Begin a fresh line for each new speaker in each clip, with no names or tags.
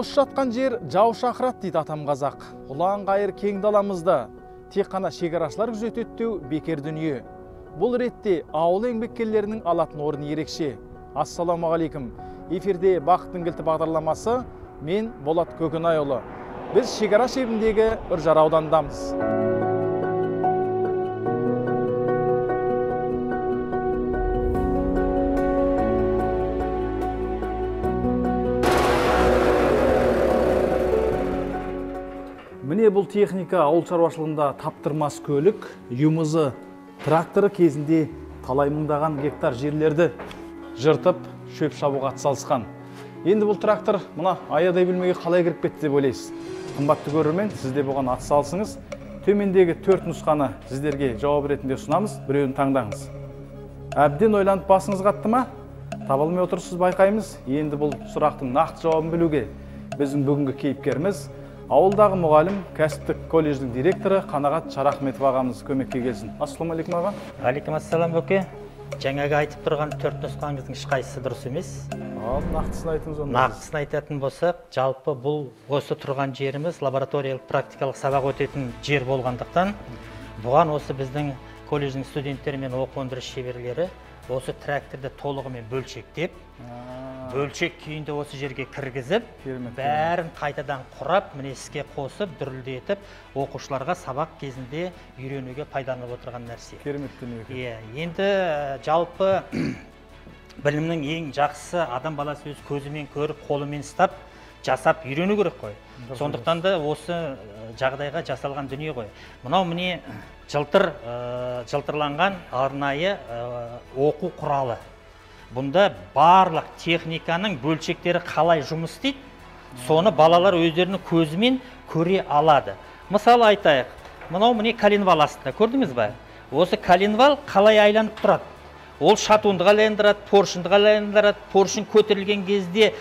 Бос жатқан жер жау шақырады дейді атам қазақ. Ұлан қайыр кең даламызда тек қана шекарашылар күзететтеу бекер дүние. Бұл ретте ауыл еңбеккерлерінің алатын орны ерекше. Ассалаумағалейкум. Эфирде Бақыттың кілті бағдарламасы, мен Болат Көкенайұлы. Біз шекара шебіндегі Үржар аудандамыз. Міне бұл техника ауыл шаруашылығында таптырмас көлік, юмызы тракторы кезінде талай мыңдаған гектар жерлерді жыртып, шөп шабуға атсалысқан. Енді бұл трактор мына аядай бөлмеге қалай кіріп кетті деп ойлайсыз. Қымбатты көрермен, сіз де бұған атсалысыңыз. Төмендегі 4 нұсқаны сіздерге жауап ретінде ұсынамыз, біреуін таңдаңыз. Әбден ойланып басыңыз қатты ма? Таба алмай отырсыз байқаймыз. Енді бұл сұрақтың нақты жауабын білуге біздің бүгінгі кейіпкеріміз ауылдағы мұғалім, кәсіптік колледждің директоры Қанағат Шарахметов ағамыз көмекке келсін. Ассалаумағалейкум аға.
Алейкум ассалам бөке. Жаңағы айтып тұрған 4 нұсқаңыздың ешқайсысы дұрыс емес.
Нақтысын айтыңыз онда.
Нақтысын айтатын болсақ, жалпы бұл осы тұрған жеріміз лабораториялық практикалық сабақ өтетін жер болғандықтан, бұған осы біздің колледждің студенттері мен оқу өндіріс шеберлері осы тракторды толығымен бөлшектеп, бөлшек күйінде осы жерге кіргізіп, бәрін қайтадан құрап, міне іске қосып, дүрілдетіп, оқушыларға сабақ кезінде үйренуге пайдаланып отырған нәрсе.
Керемет дүние.
Енді жалпы білімнің ең жақсысы адам баласы өз көзімен көріп, қолымен ұстап, жасап үйрену керек қой. Сондықтан да осы жағдайға жасалған дүние ғой. Мынау міне жылтырланған арнайы оқу құралы. Бұнда барлық техниканың бөлшектері қалай жұмыс істейді, соны балалар өздерінің көзімен көре алады. Мысалы айтайық, мынау міне коленвал астында, көрдіңіз бе? Осы коленвал қалай айланып тұрады? Ол шатунды айландырады, поршынды айландырады, поршын көтерілген кезде,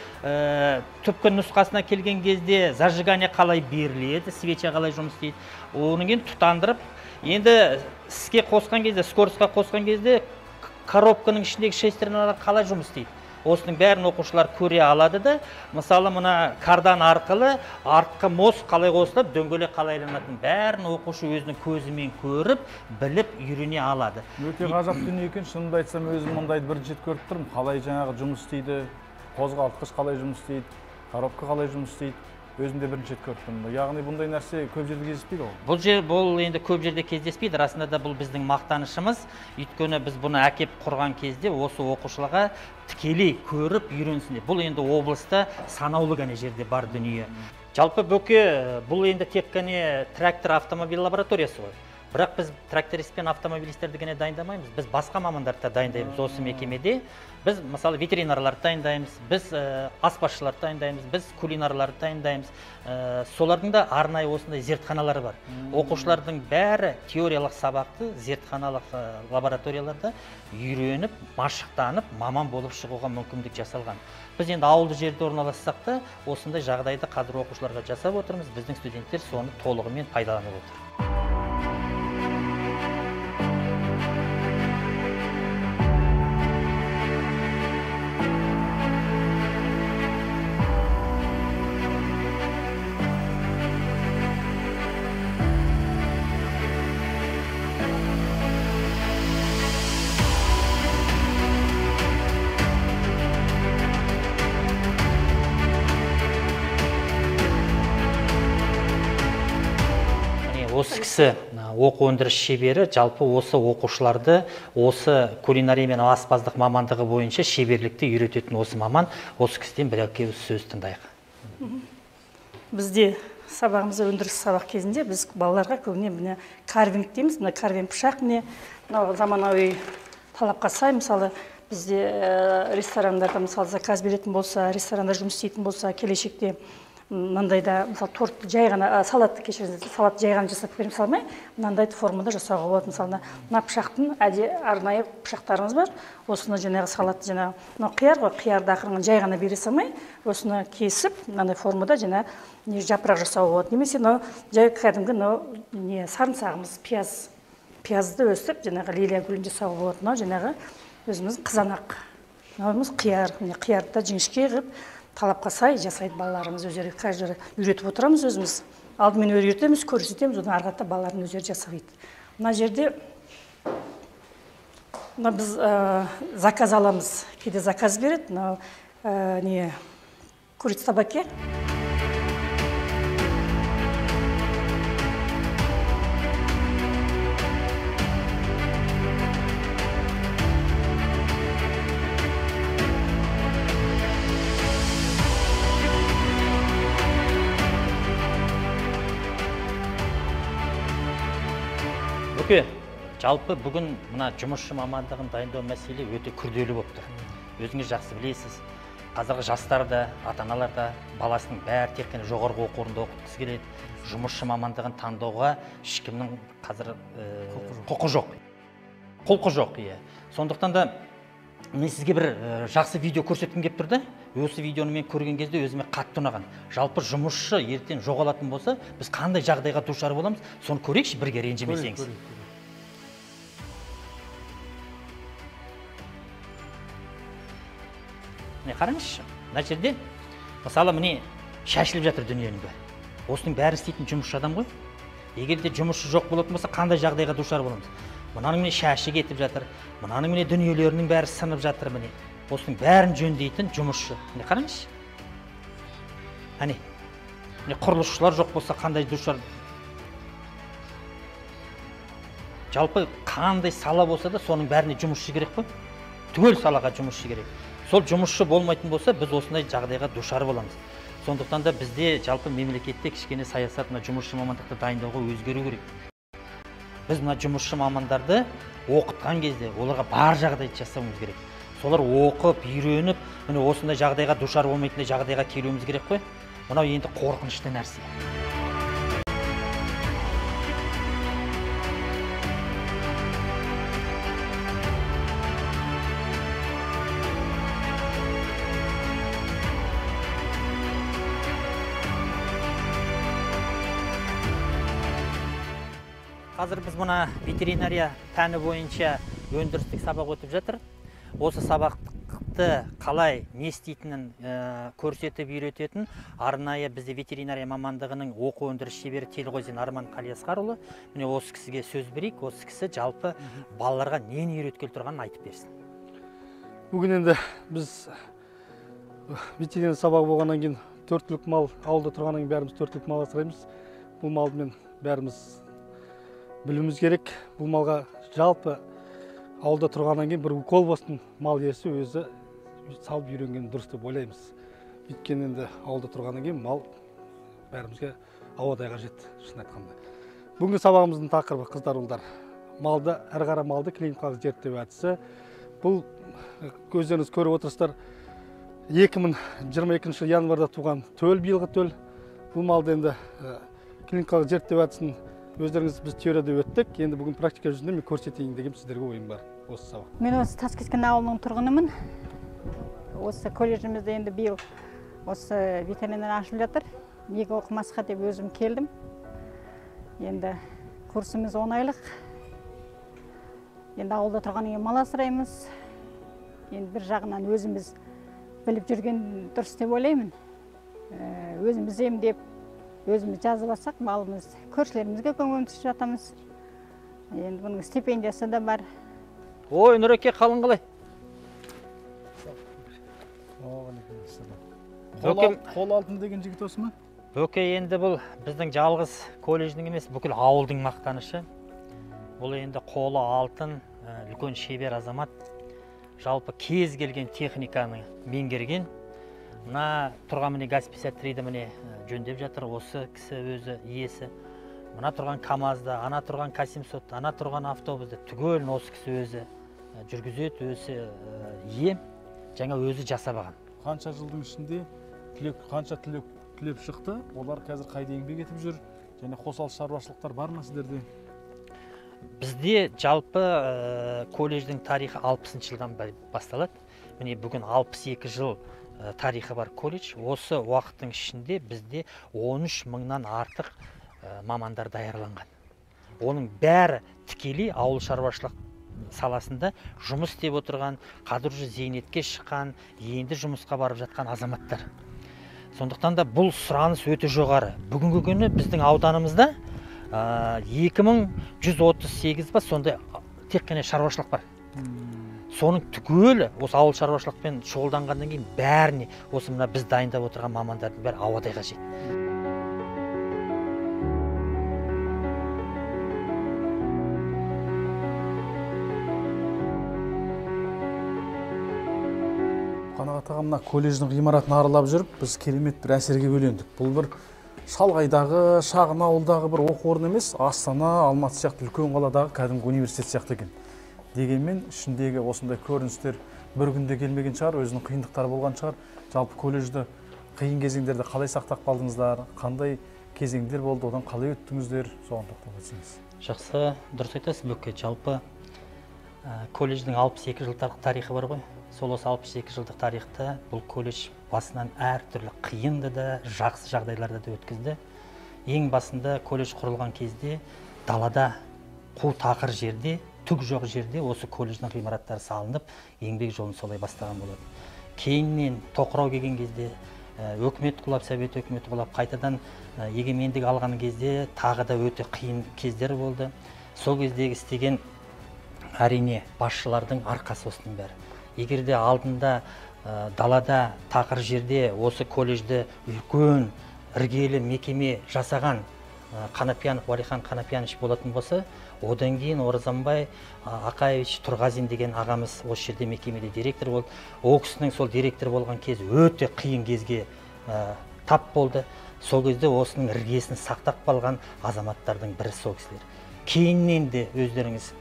түпкі нұсқасына келген кезде зажигание қалай беріледі, свеча қалай жұмыс істейді. Оның кейін тұтандырып, енді іске қосқан кезде, скоростьқа қосқан кезде коробканың ішіндегі шестерналар қалай жұмыс істейді. Осының бәрін оқушылар көре алады да, мысалы мына кардан арқылы артқы мост қалай қосылып, дөңгелек қалай айланатынын бәрін оқушы өзінің көзімен көріп, біліп, үйрене алады.
Өте ғажап дүние екен, шынымды айтсам өзім мұндайды бірінші рет көріп тұрмын. Қалай жаңағы жұмыс істейді, қозғалтқыш қалай жұмыс істейді, коробка қалай жұмыс істейді. Өзімде бірінші рет көріп тұрмын. Яғни бұндай нәрсе көп жерде кездеспейді ғой.
Бұл енді көп жерде кездеспейді. Расында да бұл біздің мақтанышымыз. Өйткені біз бұны әкеп құрған кезде осы оқушыларға тікелей көріп үйренсін. Бұл енді облыста санаулы ғана жерде бар дүние. Жалпы бөке, бұл енді тек қана трактор автомобиль лабораториясы ғой. Бірақ біз тракторист пен автомобилистерді ғана дайындамаймыз. Біз басқа мамандарды да дайындаймыз осы мекемеде. Біз мысалы ветеринарларды дайындаймыз, біз аспазшыларды дайындаймыз, біз кулинарларды дайындаймыз. Солардың да арнайы осындай зертханалары бар. Оқушылардың бәрі теориялық сабақты зертханалық лабораторияларда үйреніп, машықтанып, маман болып шығуға мүмкіндік жасалған. Біз енді ауылды жерде орналассақ та, осындай жағдайды қазір оқушыларға жасап отырмыз. Біздің студенттер соны толығымен пайдаланып отыр. Осы кісі оқу өндіріс шебері, жалпы осы оқушыларды осы кулинария мен аспаздық мамандығы бойынша шеберлікті үйрететін осы маман. Осы кісіден бір-екі сөз тыңдайық.
Бізде сабағымызда өндіріс сабақ кезінде біз балаларға көбіне міне карвинг дейміз. Мына карвинг пышақ міне заманауи талапқа сай, мысалы бізде ресторандарда мысалы заказ беретін болса, ресторанда жұмыс істейтін болса, келешекте мынандайда мысалы торт жай ғана салатты кешіріңіз, салат жай ғана жасап беріп салмай, мынандай формада жасауға болады. Мысалы мына пышақтың арнайы пышақтарымыз бар. Осыны жаңағы салатты жаңағы мына қияр ғой, қиярды ақырын жай ғана бере салмай, осыны кесіп, мынандай формада жаңағы жапырақ жасауға болады. Немесе мынау жай кәдімгі мынау сарымсағымыз, пиязды өсіп, жаңағы лилия гүлін жасауға болады. Мынау жаңағы өзіміз қызанақ. Мынауымыз қияр, қиярды да жіңішке қылып талапқа сай жасайды балаларымыз өздері. Каждый үйретіп отырамыз өзіміз. Алдымен үйретеміз, көрсетеміз, одан ары қарата балалардың өздері жасайды. Мына жерде біз заказ аламыз. Кейде заказ береді, мынау не курица табаке.
Жалпы бүгін мына жұмысшы мамандығын дайындау мәселе өте күрделі болып тұр. Өзіңіз жақсы білесіз, қазіргі жастар да, ата-аналар да баласының бәрі тек қана жоғарғы оқу орнында оқытқысы келеді. Жұмысшы мамандығын таңдауға ешкімнің қазір құқы жоқ. Құлқы жоқ, иә. Сондықтан да мен сізге бір жақсы видео көрсеткім келіп тұрды. Осы видеоны мен көрген кезде өзіме қатты ұнаған. Жалпы жұмысшы ертең жоғалатын болса, біз қандай жағдайға душар боламыз, соны көрейікші, бірге ренжімесеңіз. Қараңызшы, мына жерде мысалы міне шашылып жатыр дүниенің бәрі. Осының бәрін істейтін жұмысшы адам ғой. Егер де жұмысшы жоқ болатын болса, қандай жағдайға душар боламыз? Мынаның міне шашы кетіп жатыр, мынаның міне дүниелерінің бәрі сынып жатыр міне. Осының бәрін жөндейтін жұмысшы. Міне қараңызшы. Міне құрылысшылар жоқ болса, қандай душар. Жалпы қандай сала болса да, соның бәріне жұмысшы керек қой. Түгел салаға жұмысшы керек. Сол жұмысшы болмайтын болса, біз осындай жағдайға душар боламыз. Сондықтан да бізде жалпы мемлекетте кішкене саясат мына жұмысшы мамандықты дайындауға өзгеру керек. Біз мына жұмысшы мамандарды оқытқан кезде оларға бар жағдайды жасауымыз керек. Солар оқып, үйреніп, міне осындай жағдайға душар болмайтындай жағдайға келуіміз керек қой. Мынау енді қорқынышты нәрсе. Қазір біз мұна ветеринария пәні бойынша өндірістік сабақ өтіп жатыр. Осы сабақты қалай не істейтінін көрсетіп үйрететін арнайы бізде ветеринария мамандығының оқу өндіріс шебері Телғозин Арман Қалиасқарұлы. Міне осы кісіге сөз берейік. Осы кісі жалпы балаларға нені үйреткелі тұрғанын айтып берсін.
Бүгін енді біз ветеринария сабағы болғаннан кейін 4 түлік мал, ауылда тұрғаннан кейін бәріміз 4 түлік мал асыраймыз. Бұл малмен бәріміз біліміз керек. Бұл малға жалпы ауылда тұрғаннан кейін бір укол болсын, мал иесі өзі салып үйренген дұрыс деп ойлаймыз. Өйткені енді ауылда тұрғаннан кейін мал бәрімізге ауадай қажет, шын айтқанда. Бүгінгі сабағымыздың тақырыбы қыздар ұлдар. Малды, әрі қарай малды клиникалық зерттеу әдісі. Бұл көздеріңіз көріп отырсыздар, 2022 январда туған төл, биылғы төл. Бұл малды енді клиникалық зерттеу әдісін өздеріңіз біз теорияда өттік. Енді бүгін практика жүзінде мен көрсетейін деген сіздерге ойым бар осы сабақ.
Мен осы Таскескен ауылының тұрғынымын. Осы колледжімізде енді биыл осы ветеринария ашылып жатыр. Неге оқымасқа деп өзім келдім. Енді курсымыз 10 айлық. Енді ауылда тұрғаннан кейін мал асыраймыз. Енді бір жағынан өзіміз біліп жүрген дұрыс деп ойлаймын. Өзіміз емдеп, өзіміз жазып алсақ, малымыз көршілерімізге көмектесіп жатамыз. Енді бұның стипендиясы да бар.
Ой, Нұреке, қалың қалай?
Қол алтын деген жігіт осы ма?
Бөке, енді бұл біздің жалғыз колледждің емес, бүкіл ауылдың мақтанышы. Бұл енді қолы алтын, үлкен шебер азамат. Жалпы кез келген техниканы меңгерген. Мына тұрған міне Газ-53-ді міне жөндеп жатыр, осы кісі өзі иесі. Мына тұрған КамАЗды, ана тұрған К700, ана тұрған автобусты түгелін осы кісі өзі жүргізеді, өзі ие, жаңа өзі жасап алған.
Қанша жылдың ішінде қанша түлеп шықты, олар қазір қайда еңбек етіп жүр, және қосалқы шаруашылықтар бар ма сіздерде?
Бізде жалпы колледждің тарихы 60 жылдан басталады. Міне бүгін 62 жыл тарихы бар колледж. Осы уақыттың ішінде бізде 13 мыңнан артық мамандар даярланған. Оның бәрі тікелей ауыл шаруашылық саласында жұмыс істеп отырған, қазір уже зейнетке шыққан, енді жұмысқа барып жатқан азаматтар. Сондықтан да бұл сұраныс өте жоғары. Бүгінгі күні біздің ауданымызда 2138 ба сондай тек қана шаруашылық бар. Соның түгелі осы ауыл шаруашылықпен шұғылданғаннан кейін бәріне осы мына біз дайындап отырған мамандардың бәрі ауадай қажет.
Қанағат аға, мына колледждің ғимаратын аралап жүріп, біз керемет бір әсерге бөлендік. Бұл бір шалғайдағы, шағын ауылдағы бір оқу орны емес, Астана, Алматы сияқты үлкен қаладағы кәдімгі университет сияқты екен. Дегенмен ішіндегі осындай көріністер бір күнде келмеген шығар, өзінің қиындықтары болған шығар. Жалпы колледжді қиын кезеңдерде қалай сақтап қалдыңыздар, қандай кезеңдер болды, одан қалай өттіңіздер, соған тоқталып өтсеңіз.
Жақсы, дұрыс айтасыз Бөкке. Жалпы колледждің 62 жылдық тарихы бар ғой. Сол осы 62 жылдық тарихта бұл колледж басынан әртүрлі қиынды да, жақсы жағдайларды да өткізді. Ең басында колледж құрылған кезде далада, қу тақыр жерде, түк жоқ жерде осы колледждің ғимараттары салынып, еңбек жолын солай бастаған болады. Кейіннен тоқырау келген кезде, өкімет құлап, совет өкіметі құлап, қайтадан егемендік алған кезде тағы да өте қиын кездер болды. Сол кездегі істеген әрине басшылардың арқасы осының бәрі. Егер де алдында далада, тақыр жерде осы колледжді үлкен іргелі мекеме жасаған Қанапиянов, Уалихан Қанапиянович болатын болса, одан кейін Оразанбай Ақаевич Тұрғазин деген ағамыз осы жерде мекемеде директор болды. Ол кісінің сол директор болған кез өте қиын кезге тап болды. Сол кезде осының іргесін сақтап қалған азаматтардың бірі сол кісілер. Кейіннен де өздеріңіз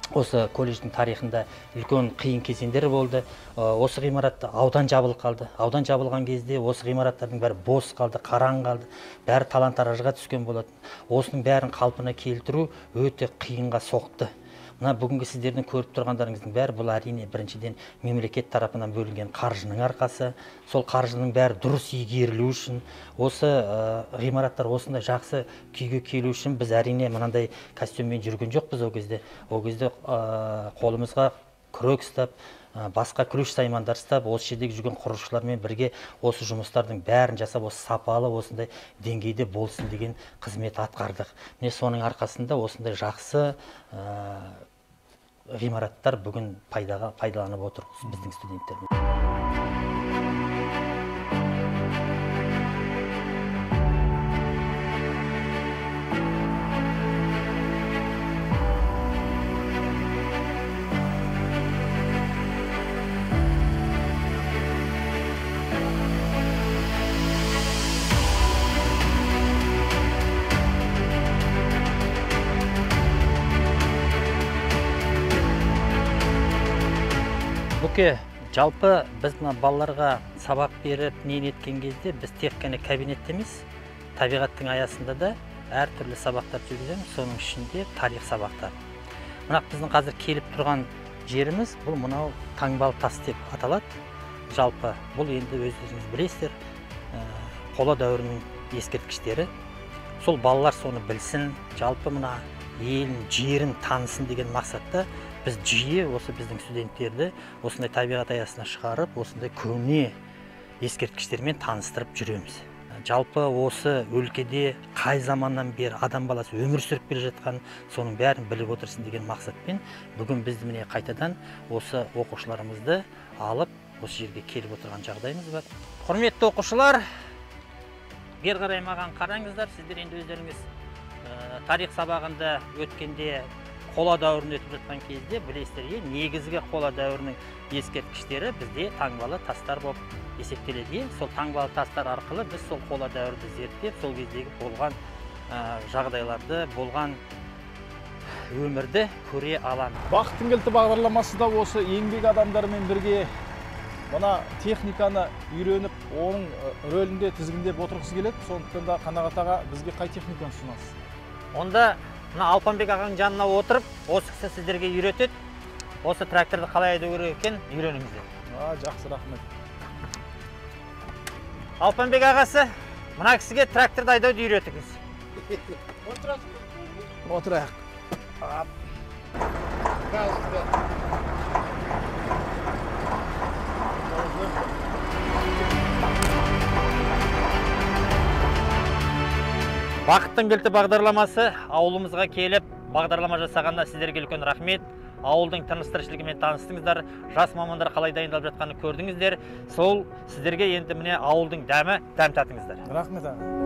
осы колледждің тарихында үлкен қиын кезеңдер болды. Осы ғимаратта аудан жабылып қалды. Аудан жабылған кезде осы ғимараттардың бәрі бос қалды, қараң қалды. Бәрі талан-таражға түскен болатын. Осының бәрін қалпына келтіру өте қиынға соқты. Мына бүгінгі сіздердің көріп тұрғандарыңыздың бәрі бұл әрине біріншіден мемлекет тарапынан бөлінген қаржының арқасы. Сол қаржының бәрі дұрыс игерілу үшін, осы ғимараттар осындай жақсы күйге келу үшін біз әрине мынандай костюммен жүрген жоқпыз ол кезде. Ол кезде қолымызға күрек ұстап, басқа күреш саймандар ұстап, осы жердегі жүрген құрылысшылармен бірге осы жұмыстардың бәрін жасап, осы сапалы осындай деңгейде болсын деген қызмет атқардық. Міне соның арқасында осындай жақсы ғимараттар бүгін пайдаланып отыр біздің студенттермен. Жалпы біз балаларға сабақ беріп, нен еткен кезде біз тек қана кабинетте емес, табиғаттың аясында да әртүрлі сабақтар жүргіземіз, соның ішінде тарих сабақтары. Мына біздің қазір келіп тұрған жеріміз, бұл мынау таңбалы тас деп аталады. Жалпы бұл енді өздеріңіз білесіздер, қола дәуірінің ескерткіштері. Сол балалар соны білсін, жалпы мына елін, жерін танысын деген мақсатта біз жиі осы біздің студенттерді осындай табиғат аясына шығарып, осындай көне ескерткіштермен таныстырып жүреміз. Жалпы осы өлкеде қай заманнан бері адам баласы өмір сүріп келе жатқан, соның бәрін біліп отырсын деген мақсатпен бүгін біз міне қайтадан осы оқушыларымызды алып осы жерге келіп отырған жағдайымыз бар. Құрметті оқушылар, бері қарай маған қараңыздар, сіздер енді өздеріңіз тарих сабағында өткенде қола дәуірін өтіп жатқан кезде білесіздер, негізгі қола дәуірінің ескерткіштері бізде таңбалы тастар болып есептеледі. Сол таңбалы тастар арқылы біз сол қола дәуірді зерттеп, сол кездегі болған жағдайларды, болған өмірді көре аламыз.
Бақыттың кілті бағдарламасы да осы еңбек адамдарымен бірге мына техниканы үйреніп, оның рөлінде тізгіндеп отырғысы келеді. Сондықтан да Қанағат аға бізге қай техниканы ұсынасыз?
Онда мына Алпанбек ағаның жанына отырып, осы кісі сіздерге үйретеді. Осы тракторды қалай айдау керек екенін үйреніңіздер.
Жақсы, рахмет.
Алпанбек ағасы, мына кісіге тракторды айдауды үйретіңіз.
Отырайық.
Бақыттың кілті бағдарламасы ауылымызға келіп, бағдарлама жасағанда сіздерге үлкен рахмет. Ауылдың тыныс-тіршілігімен таныстыңыздар, жас мамандар қалай дайындалып жатқанын көрдіңіздер. Сол сіздерге енді міне ауылдың дәмі, дәм татыңыздар.
Рахмет аға.